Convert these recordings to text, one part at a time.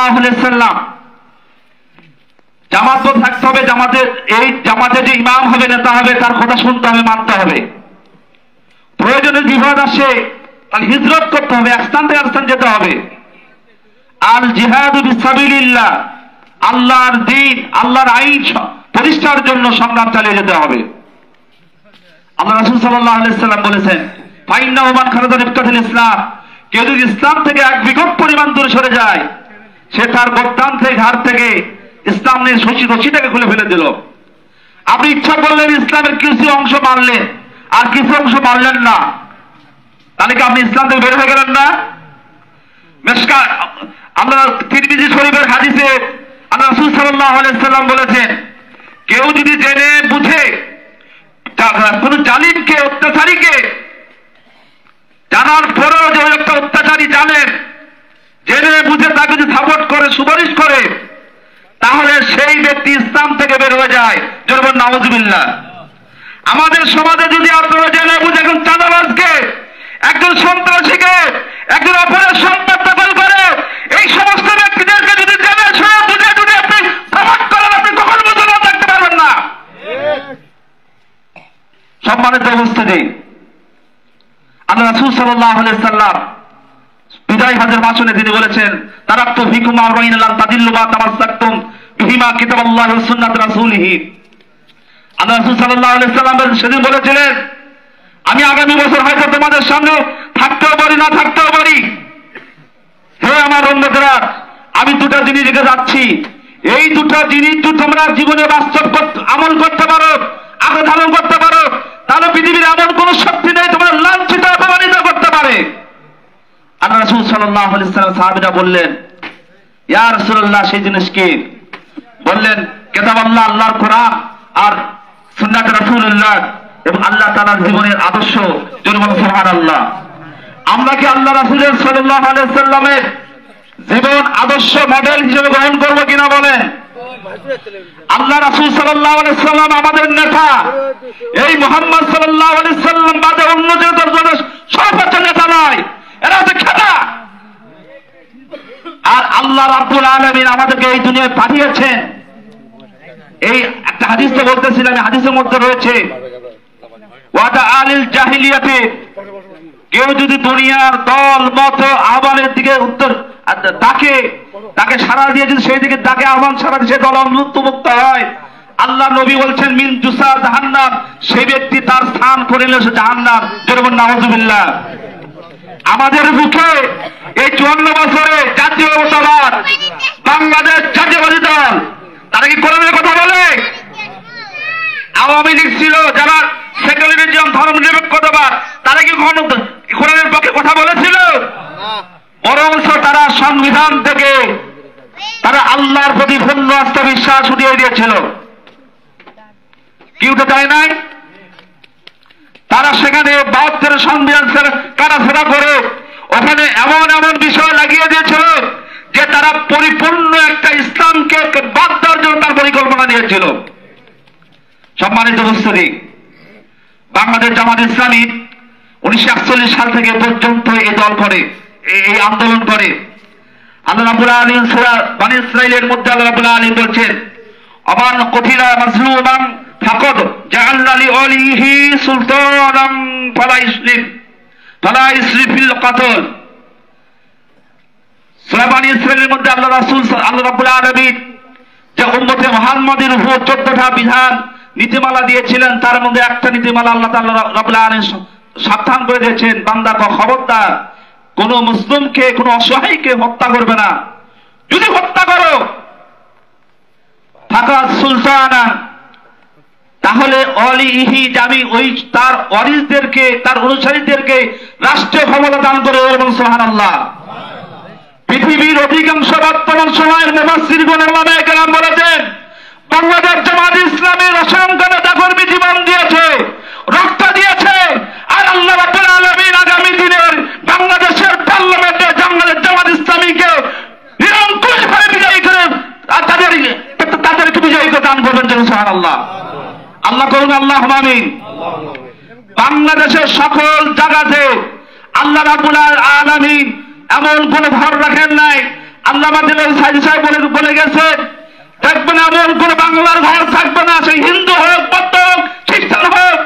সাল্লাল্লাহু আলাইহি ওয়াসাল্লাম জামাত থাকতে হবে, জামাতে যে ইমাম হবে, নেতা হবে, তার কথা শুনতে হবে, মানতে হবে। প্রয়োজনে বিপদ আসে তাহলে হিজরত করতে হবে, এক স্থান থেকে স্থান যেতে হবে। আল জিহাদু বিসাবিলিল্লাহ, আল্লাহর দ্বীন, আল্লাহর আইন প্রতিষ্ঠার জন্য সংগ্রাম চালিয়ে যেতে হবে। আল্লাহ রাসূল সাল্লাল্লাহু আলাইহি ওয়াসাল্লাম বলেছেন, ফাইন্নাহু মান খারাজা মিনাল ইসলাম, কেউ যদি ইসলাম থেকে এক বিঘত পরিমাণ দূরে সরে যায়, সে তার গদ্দান থেকে ঘাড় থেকে ইসলামের রশিটাকে খুলে ফেলে দিল। আপনি ইচ্ছা করলেন ইসলামের কিছু অংশ মানলেন আর কিছু অংশ মানলেন না, তাহলে কি আপনি ইসলাম থেকে বের হয়ে গেলেন না? আল্লাহ তিরমিজি শরীফের হাদিসে আল্লাহ রাসূল সাল্লাল্লাহু আলাইহি ওয়াসাল্লাম বলেছেন, কেউ যদি জেনে বুঝে কোন জালিমকে, অত্যাচারীকে জানার পরেও যে একটা অত্যাচারী জানেন, জেনে বুঝে তাকে যদি সাপোর্ট করে, সুপারিশ করে, তাহলে সেই ব্যক্তি ইসলাম থেকে বের হয়ে যায়। জোরে নাউজুবিল্লাহ। আমাদের সমাজে যদি আপনারা জেনে বুঝে একজন চাঁদাবাজকে, একজন সন্ত্রাসীকে, একজন অপরাধ সংবাদ দখল করে, এই সমস্ত ব্যক্তিদেরকে যদি জেনে শুনে বুঝে যদি আপনি সাপোর্ট করেন, আপনি কখনো মুসলমান থাকতে পারবেন না। সম্মানিত উপস্থিতি, আল্লাহ রাসূল সাল্লাল্লাহু আলাইহি ওয়াসাল্লাম বিদায় হজের ভাষণে তিনি বলেছেন, তারাক্তু ফিকুম আরবাঈনা লান তাদিল্লু মা তামাসসাকতুম বিহিমা কিতাবাল্লাহি ওয়া সুন্নাত রাসূলিহি। আল্লাহ রাসূল সাল্লাল্লাহু আলাইহি ওয়াসাল্লাম সেদিন বলেছিলেন, আমি আগামী বছর হয়তো তোমাদের সামনে থাকতেও পারি, না থাকতেও পারি। হে আমার উম্মতেরা, আমি দুটা জিনিস রেখে যাচ্ছি, এই দুটা জিনিস যদি তোমরা জীবনে বাস্তব আমল করতে পারো, আগে ধারণ করতে পারো, তাহলে পৃথিবীর এমন কোন শক্তি নেই তোমরা লাঞ্ছিত অপমানিত করতে পারে। আল্লাহ রাসূল সাল্লাল্লাহু আলাইহি ওয়াসাল্লাম সাহাবীরা বললেন, ইয়া রাসূলুল্লাহ, সেই জিনিস কি? বললেন, কিতাবাল্লাহ, আল্লাহর কোরআন, আর সুন্নাত রাসূলুল্লাহ, এবং আল্লাহ তাআলার জীবনের আদর্শ। জনগণ সুবহানাল্লাহ। আমরা কি আল্লাহ রাসূলের সাল্লাল্লাহু আলাইহি ওয়াসাল্লামের জীবন আদর্শ মডেল হিসেবে গ্রহণ করব কিনা বলেন? আল্লাহ রাসূল সাল্লাল্লাহু আলাইহি ওয়াসাল্লাম আমাদের নেতা, এই মুহাম্মদ সাল্লাল্লাহু আলাইহি ওয়াসাল্লাম বাদে অন্য যে দরজনে সর্বোচ্চ নেতা নয়, এরা হচ্ছে খেলা। আর আল্লাহ রাব্বুল আলামিন আমাদেরকে এই দুনিয়ায় পাঠিয়েছেন। এই একটা হাদিস তো বলতেছিলাম, হাদিসের মধ্যে রয়েছে, ওয়াদা আলিল জাহিলিয়াতে, কেউ যদি দুনিয়ার দল মত আহ্বানের দিকে তাকে সাড়া দিয়ে যদি সেই দিকে তাকে আহ্বান সাড়া দিয়ে সে দল মুক্ত হয়, আল্লাহ নবী বলছেন মিন জুসা জাহান্নাম, সেই ব্যক্তি তার স্থান করে নিল জাহান্নাম। যেরকম নাউজুবিল্লাহ। আমাদের বুকে এই 54 বছরে জাতীয়তাবাদ বাংলাদেশ জাতীয়বাদী দল, তারা কি কোরআনের কথা বলে? আওয়ামী লীগ ছিল যারা সেকুলারিজম, ধর্মনিরপেক্ষতাবাদ, তারা কি কোরআনের পক্ষে কথা বলেছিল? বরঞ্চ তারা সংবিধান থেকে তারা আল্লাহর প্রতি পূর্ণ আস্থা বিশ্বাস উঠিয়ে দিয়েছিল। কি উঠে যায় নাই? তারা সেখানে 72 সংবিধান কাটাছেড়া করে ওখানে এমন এমন বিষয় লাগিয়ে দিয়েছিল যে তারা পরিপূর্ণ একটা ইসলামকে বাদ দেওয়ার জন্য তার পরিকল্পনা নিয়েছিল। সম্মানিত উপস্থিতি, বাংলাদেশ জামাত ইসলামী 1941 সাল থেকে পর্যন্ত এই দল করে, এই আন্দোলন করে। আল্লাহ রাব্বুল আলামিন সূরা বনী ইসরাঈলের মধ্যে আল্লাহ রাব্বুল আলামিন বলছেন, আমান কুতিলা মাজলুমান ফাকাদ জাআলনা লিওয়ালিহি সুলতানান ফালা ইসরিফ ফিল কতল। সূরা বনী ইসরাঈলের মধ্যে আল্লাহ রাব্বুল আলামিন যে উম্মতে মুহাম্মাদের উপর 14টা বিধান নীতিমালা দিয়েছিলেন, তার মধ্যে একটা নীতিমালা আল্লাহ তাআলা রাব্বুল আলামিন সাবধান করে দিয়েছেন, বান্দা খবরদার কোন মুসলিমকে, কোন অসহায়কে হত্যা করবে না। যদি হত্যা করো ফাকাদ সুলতানা, তাহলে অলিহি জামি, ওই তার ওয়ারিসদেরকে, তার অনুসারীদেরকে রাষ্ট্রীয় ক্ষমতা দান করে। এবং সুবহানাল্লাহ। পৃথিবীর অধিকাংশ বর্তমান সময়ের মুফাসসিরগণ ওলামায়ে কেরাম বলেছেন, বাংলাদেশ জামাত ইসলামের অসংখ্য নেতাকর্মী জীবন দিয়েছে, রক্ত দিয়েছে, আর আল্লাহ রাব্বুল আলামিন আগামী দিনের বাংলাদেশের পার্লামেন্টে বাংলাদেশ জামাত ইসলামীকে নিরঙ্কুশভাবে বিজয়ী করে তাদেরকে বিজয়ী করে দান করবেন। সুবহানাল্লাহ। আল্লাহ করুন, আল্লাহুম্মা আমিন। বাংলাদেশের সকল জায়গাতে আল্লাহ রাব্বুল আলামিন এমন কোন ঘর রাখেন নাই আল্লামা দিলের সাইদি সাহেব বলে গেছে, দেখবেন এমন কোন বাংলার ঘর থাকবে না, সেই হিন্দু হোক, বৌদ্ধ হোক, খ্রিস্টান হোক,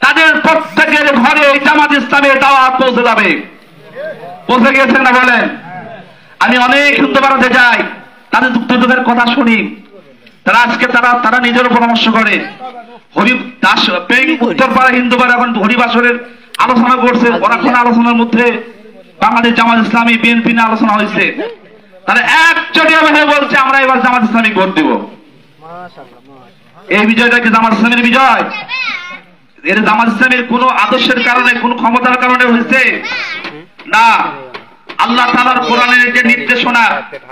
তাদের প্রত্যেকের ঘরে জামাত ইসলামের দাওয়াত পৌঁছে যাবে। পৌঁছে গিয়েছে না বলেন? আমি অনেক হিন্দু বাড়াতে যাই, তাদের দুঃখের কথা শুনি, তারা আজকে তারা নিজের পরামর্শ করে। উত্তরপাড়া হিন্দু বাড়ি এখন হরিবাসরের আলোচনা করছে, ওরা কোন আলোচনার মধ্যে বাংলাদেশ জামাত ইসলামী বিএনপি নিয়ে আলোচনা হয়েছে, তারা একচটিয়া হয়ে বলছে আমরা এবার জামাত ইসলামী ভোট দেব। এই বিজয়টা কি জামাত ইসলামের বিজয়? এর জামাত ইসলামের কোন আদর্শের কারণে, কোন ক্ষমতার কারণে হয়েছে না। আল্লাহ তাআলার কোরআনের যে নির্দেশনা,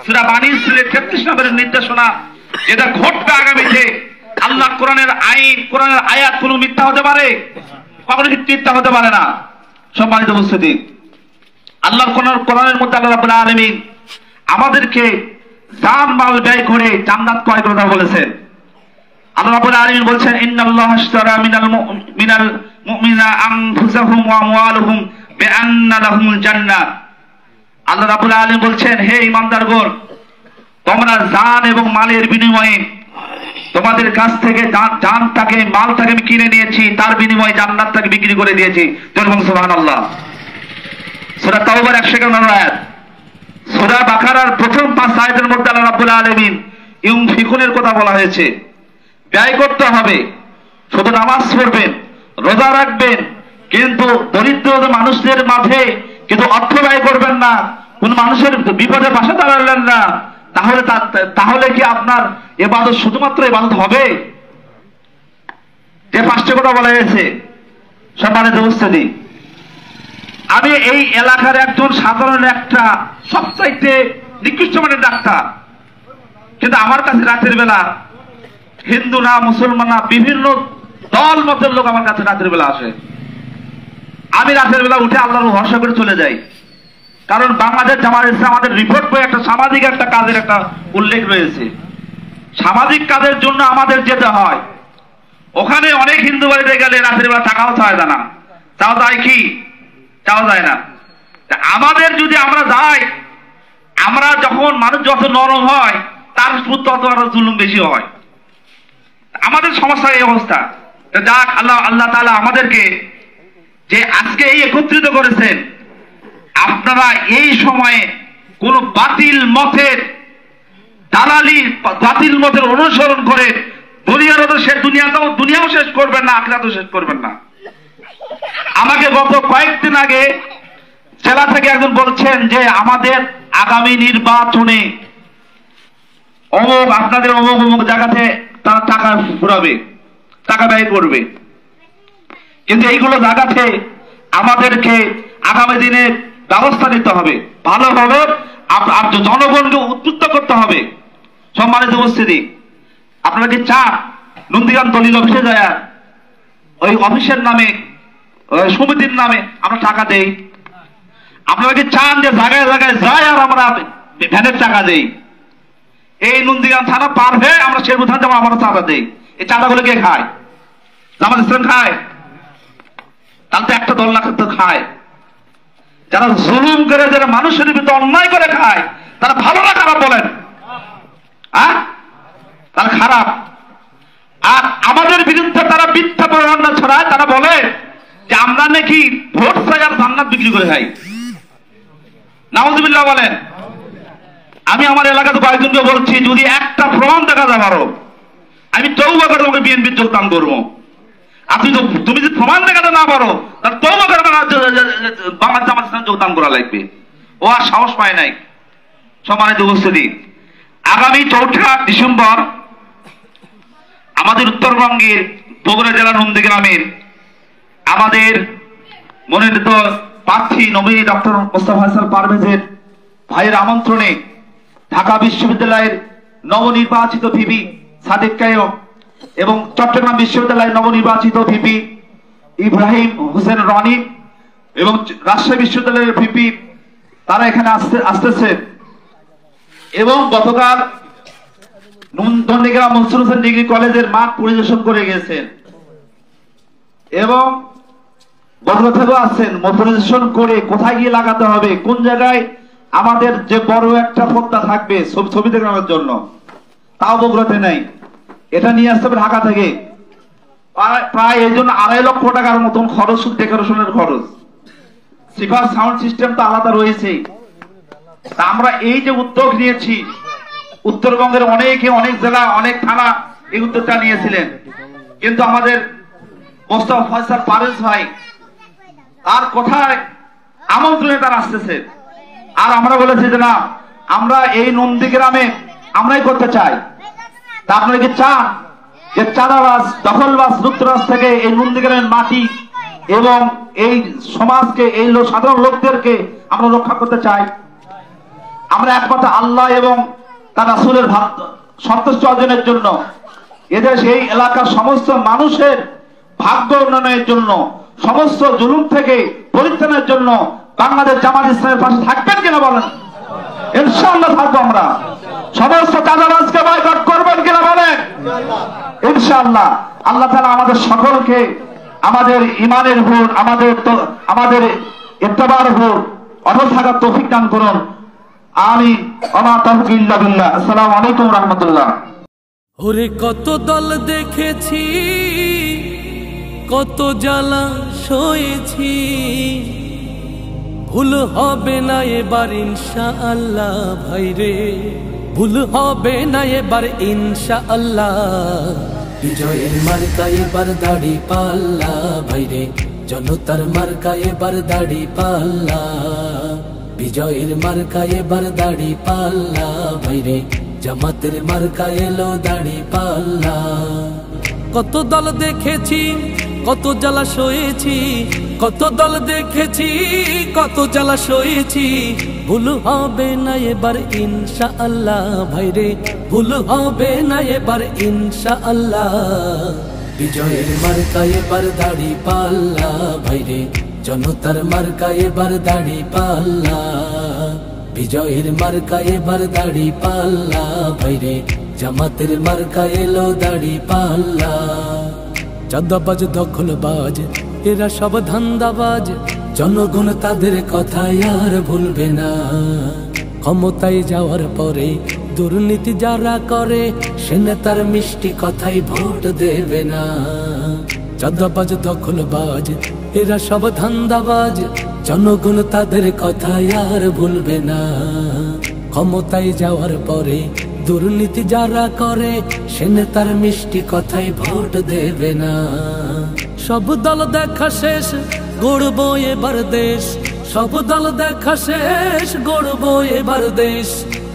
সূরা বানী ইসরাঈলের 33 নম্বরের নির্দেশনা, যেটা ঘটবে আগামীতে, আল্লাহ কোরআনের আইন, কোরআনের আয়াত কোনো মিথ্যা হতে পারে? কখনো মিথ্যা হতে পারে না। সম্মানিত উপস্থিতি, আল্লাহর কোরআনের মধ্যে আল্লাহ রাব্বুল আলামিন আমাদেরকে জান মাল ব্যয় করে জান্নাত ক্রয় করতে বলেছেন। আল্লাহ রাব্বুল আলামিন বলছেন, ইন্নাল্লাহা আশতারা মিনাল মুমিনিনা আনফুসাহুম ওয়া আমওয়ালুহুম বিআন্না লাহুমুল জান্নাহ। আল্লাহ রাব্বুল আলামিন বলছেন, হে ঈমানদারগণ, তোমরা জান এবং মালের বিনিময়ে তোমাদের কাছ থেকে জানটাকে, মালটাকে আমি কিনে নিয়েছি, তার বিনিময়ে জান্নাতটাকে বিক্রি করে দিয়েছি। সুবহানাল্লাহ। সূরা তাওবার 151 নম্বর আয়াত। সূরা বাকারার প্রথম 5 আয়াতের মধ্যে আল্লাহ রাব্বুল আলামিন ইউনফিকুনের কথা বলা হয়েছে। ব্যয় করতে হবে, শুধু নামাজ পড়বেন, রোজা রাখবেন, কিন্তু দরিদ্র মানুষদের মাঝে কিন্তু অর্থ ব্যয় করবেন না, কোন মানুষের বিপদে পাশে দাঁড়ালেন না, তাহলে কি আপনার ইবাদত শুধুমাত্র ইবাদত হবে? যে 5টি কথা বলা হয়েছে, সম্মানিত উপস্থিতি, আমি এই এলাকার একজন সাধারণ একটা সবচাইতে নিকৃষ্ট মানের ডাক্তার, কিন্তু আমার কাছে রাতের বেলা হিন্দু না, মুসলমান না, বিভিন্ন দল মতের লোক আমার কাছে রাতের বেলা আসে। আমি রাতের বেলা উঠে আল্লাহর ভরসা করে চলে যাই, কারণ বাংলাদেশ জামাত ইসলাম আমাদের রিপোর্ট বই একটা সামাজিক একটা কাজের একটা উল্লেখ রয়েছে। সামাজিক কাজের জন্য আমাদের যেতে হয়, ওখানে অনেক হিন্দু বাড়িতে গেলে রাতের বেলা টাকাও চায় না, তাও যায় কি? তাও যায় না। আমাদের যদি আমরা যাই, আমরা যখন মানুষ যত নরম হয় তার তত আরো জুলুম বেশি হয়। আমাদের সমস্যা এই অবস্থা। যাক, আল্লাহ তাআলা আমাদেরকে যে আজকে এই একত্রিত করেছেন, আপনারা এই সময়ে কোন বাতিল মতের দালালি, বাতিল মতের অনুসরণ করে দুনিয়াও শেষ করবেন না, আখিরাতও শেষ করবেন না। আমাকে গত কয়েকদিন আগে জেলা থেকে একজন বলছেন যে আমাদের আগামী নির্বাচনে আপনাদের অমুক জায়গাতে তারা টাকা ঘুরাবে, টাকা ব্যয় করবে, কিন্তু এইগুলো জায়গাতে আমাদেরকে আগামী দিনে ব্যবস্থা নিতে হবে, ভালোভাবে জনগণকে উদ্বুদ্ধ করতে হবে। সম্মানিত উপস্থিতি, আপনারা কি চান নন্দীগ্রাম দলিল অফিসে যায় ওই অফিসের নামে, সমিতির নামে আমরা টাকা দেই? আপনারা কি চান যে জায়গায় জায়গায় যায় আর আমরা ভ্যানের টাকা দেই? এই নন্দীগ্রাম থানা পার হয়ে আমরা শেরপুর থানা যাবো, আমরা চাঁদা দেই। এই চাঁদাগুলো কে খায়? জামাত ইসলাম খায়? তাহলে তো একটা দল না তো খায়। যারা জুলুম করে, যারা মানুষের বিরুদ্ধে অন্যায় করে খায়, তারা ভালো না খারাপ বলেন? তারা খারাপ। আর আমাদের বিরুদ্ধে তারা মিথ্যা প্রচারণা ছড়ায়, তারা বলে যে আমরা নাকি ভোট চাই আর জান্নাত বিক্রি করে খাই। নাউজুবিল্লাহ বলেন। আমি আমার এলাকাতে কয়েকজনকে বলছি, যদি একটা প্রমাণ দেখা যায় পারো, আমি তওবা করে তোমাকে বিএনপির যোগদান করবো। তুমি যদি প্রমাণ দেখাতে না পারো, তাহলে তওবা করে বাংলাদেশ জামাত ইসলামে যোগদান করা লাগবে। ও আর সাহস পায় নাই। সম্মানিত উপস্থিতি, আগামী 4 ডিসেম্বর আমাদের উত্তরবঙ্গের বগুড়া জেলার নন্দীগ্রামের আমাদের মনোনীত প্রার্থী নবী ডক্টর মোস্তফা হাসান পারভেজের ভাইয়ের আমন্ত্রণে ঢাকা বিশ্ববিদ্যালয়ের নবনির্বাচিত ভিপি সাদিক কায়ুম এবং চট্টগ্রাম বিশ্ববিদ্যালয়ের নবনির্বাচিত ভিপি ইব্রাহিম হোসেন রনি এবং রাজশাহী বিশ্ববিদ্যালয়ের ভিপি তারা এখানে আসতেছে। এবং গতকাল নন্দীগ্রাম মনসুর হোসেন ডিগ্রি কলেজের মাঠ পরিদর্শন করে গেছেন এবং গতকাল থেকেও আসছেন। পরিদর্শন করে কোথায় গিয়ে লাগাতে হবে, কোন জায়গায় আমাদের যে বড় একটা পদ্মা থাকবে ছবি দেখানোর জন্য, তাও বগুড়াতে নেই, এটা নিয়ে আসতে হবে ঢাকা থেকে। প্রায় এই জন্য 2.5 লক্ষ টাকার মতন খরচ, ডেকোরেশনের খরচ। স্পিকার সাউন্ড সিস্টেম তো আলাদা রয়েছে। তা আমরা এই যে উদ্যোগ নিয়েছি, উত্তরবঙ্গের অনেক জেলা, অনেক থানা এই উদ্যোগটা নিয়েছিলেন, কিন্তু আমাদের মোস্তফা ফয়সাল পারেস ভাই তার কথায় আমন্ত্রণে তারা আসতেছে। আর আমরা বলেছি যে না, আমরা এই নন্দীগ্রামে আমরাই করতে চাই। তা আপনারা কি চান যে চাঁদাবাজ, দখলবাজ, লুটতরাজ থেকে এই নন্দীগ্রামের মাটি এবং এই সমাজকে, এই সাধারণ লোকদেরকে আমরা রক্ষা করতে চাই? আমরা একমাত্র আল্লাহ এবং তার রাসূলের সন্তুষ্ট অর্জনের জন্য, এদেশ এই এলাকার সমস্ত মানুষের ভাগ্য উন্নয়নের জন্য, সমস্ত জুলুম থেকে পরিত্রাণের জন্য বাংলাদেশ জামাত ইসলামের পাশে থাকবেন কিনা বলেন? ইনশাআল্লাহ থাকবো। আমরা সমস্ত চাঁদাবাজকে বয়কট করবেন কিনা বলেন? ইনশাআল্লাহ। আল্লাহ তাআলা আমাদের সকলকে আমাদের ইমানের উপর, আমাদের ইত্তেবার উপর অটল থাকার তৌফিক দান করুন। আমিন। ওয়া মা তাওফীক ইল্লা বিল্লাহ। আসসালামু আলাইকুম ওয়া রাহমাতুল্লাহ। ওরে কত দল দেখেছি, কত জ্বালা সয়েছি, ভুল হবে না এবার ইনশাআল্লাহ ভাইরে, ভুল হবে না এবার ইনশাআল্লাহ। বিজয়ের মার্কা এবার দাড়ি পাল্লা ভাইরে, জনতার মার্কা এবার দাড়ি পাল্লা। বিজয়ের মার্কা এবার দাড়ি পাল্লা ভাইরে, জামাতের মার্কা এলো দাড়ি পাল্লা। কত দল দেখেছি, কত জ্বালা সয়েছি, কত দল দেখেছি, কত জ্বালা সয়েছি, ভুল হবে না এবার ইনশাআল্লাহ ভাইরে, ভুল হবে না এবার ইনশাআল্লাহ। বিজয়ের মার্কা এবার দাড়ি পাল্লা ভাইরে, জনতার মার্কা এবার দাড়ি পাল্লা। বিজয়ের মার্কা এবার দাড়ি পাল্লা ভাইরে, জামাতের মার্কা এলো দাড়ি পাল্লা। চাঁদাবাজ, দখলবাজ, এরা সব ধান্দাবাজ, জনগণ তাদের কথা আর ভুলবে না। ক্ষমতায় যাওয়ার পরে দুর্নীতি যারা করে, সে নেতার মিষ্টি কথাই ভোট দেবে না। চাঁদাবাজ, দখলবাজ, এরা সব ধান্দাবাজ, জনগণ তাদের কথা আর ভুলবে না। ক্ষমতায় যাওয়ার পরে দুর্নীতি যারা করে, সে নেতার মিষ্টি কথাই ভোট দেবে না। সব দল দেখা শেষ, গড়ব এবার দেশ, সব দল দেখা শেষ, গড়ব এবার দেশ।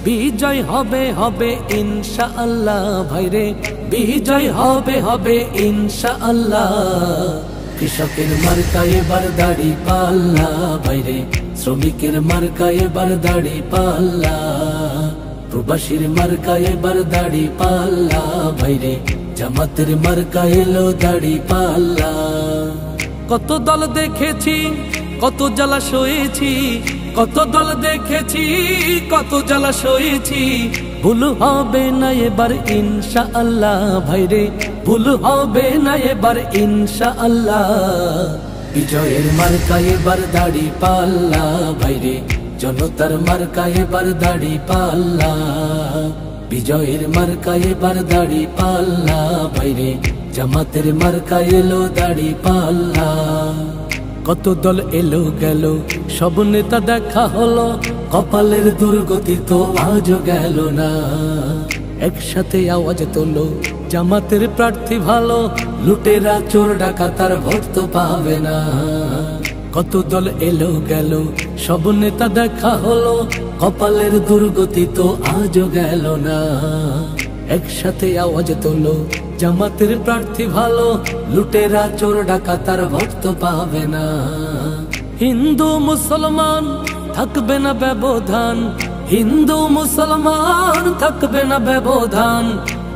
বিজয় হবে হবে ইনশাআল্লাহ ভাইরে, বিজয় হবে হবে ইনশাআল্লাহ। কৃষকের মার্কা এবার দাড়ি পাল্লা ভাইরে, শ্রমিকের মার্কা এবার দাড়ি পাল্লা। প্রবাসীর মার্কা এবার দাড়ি পাল্লা ভাইরে, জামাতের মার্কা এলো দাড়ি পাল্লা। কত দল দেখেছি, কত জ্বালা সয়েছি, কত দল দেখেছি, কত জ্বালা সয়েছি, ভুল হবে না এবার ইনশাআল্লাহ ভাইরে, ভুল হবে না এবার ইনশাআল্লাহ। বিজয়ের মার্কা এবার দাড়ি পাল্লা ভাইরে, জনতার মার্কা এবার দাড়ি পাল্লা। বিজয়ের মার্কা এবার দাড়ি পাল্লা ভাইরে, জামাতের মার্কা এলো দাড়ি পাল্লা। কত দল এলো গেল, সব নেতা দেখা হলো, কপালের দুর্গতি তো আজও গেল না। একসাথে আওয়াজ তোলো, জামাতের প্রার্থী ভালো, লুটেরা চোর ডাকাতার ভোট তো পাবে না। কত দল এলো গেল, সব নেতা দেখা হলো, কপালের দুর্গতি তো আজও গেল না। একসাথে আওয়াজ তোলো, জামাতের প্রার্থী ভালো, লুটেরা চোর ডাকাতার ভোট তো পাবে না। হিন্দু মুসলমান থাকবে না ব্যবধান, হিন্দু মুসলমান থাকবে না ব্যবধান।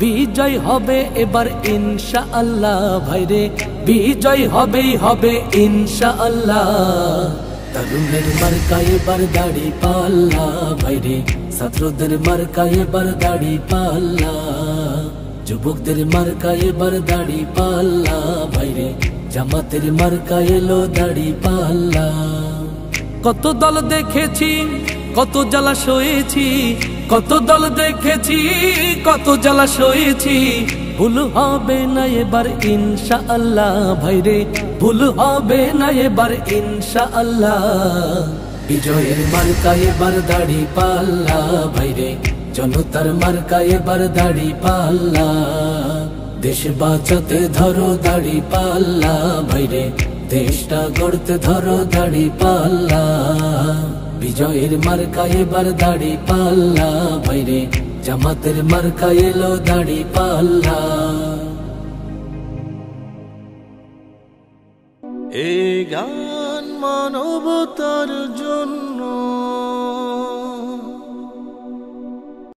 বিজয় হবে এবার ইনশাআল্লাহ ভাইরে, বিজয় হবেই হবে ইনশাআল্লাহ। তরুণের মার্কা এবার দাড়ি পাল্লা ভাইরে, ছাত্রদের মার্কা এবার দাড়ি পাল্লা। যুবকদের মার্কা এবার দাড়ি পাল্লা ভাইরে, জামাতের মার্কা এলো দাড়ি পাল্লা। কত দল দেখেছি, কত জ্বালা সয়েছি, কত দল দেখেছি, কত জ্বালা সয়েছি। ভুল হবে না এবার ইনশাআল্লাহ ভাইরে, ভুল হবে না এবার ইনশাআল্লাহ। বিজয়ের মার্কা এবার দাড়ি পাল্লা ভাইরে, জনতার মার্কা এবার দাড়ি পাল্লা। দেশ বাঁচাতে ধরো দাড়ি পাল্লা ভাইরে, দেশটা গড়তে ধরো দাড়ি পাল্লা। বিজয়ের মার্কা এবার দাড়ি পাল্লা ভাইরে, জামাতের মার্কা এলো দাড়ি পাল্লা। এই গান মানবতার জন্য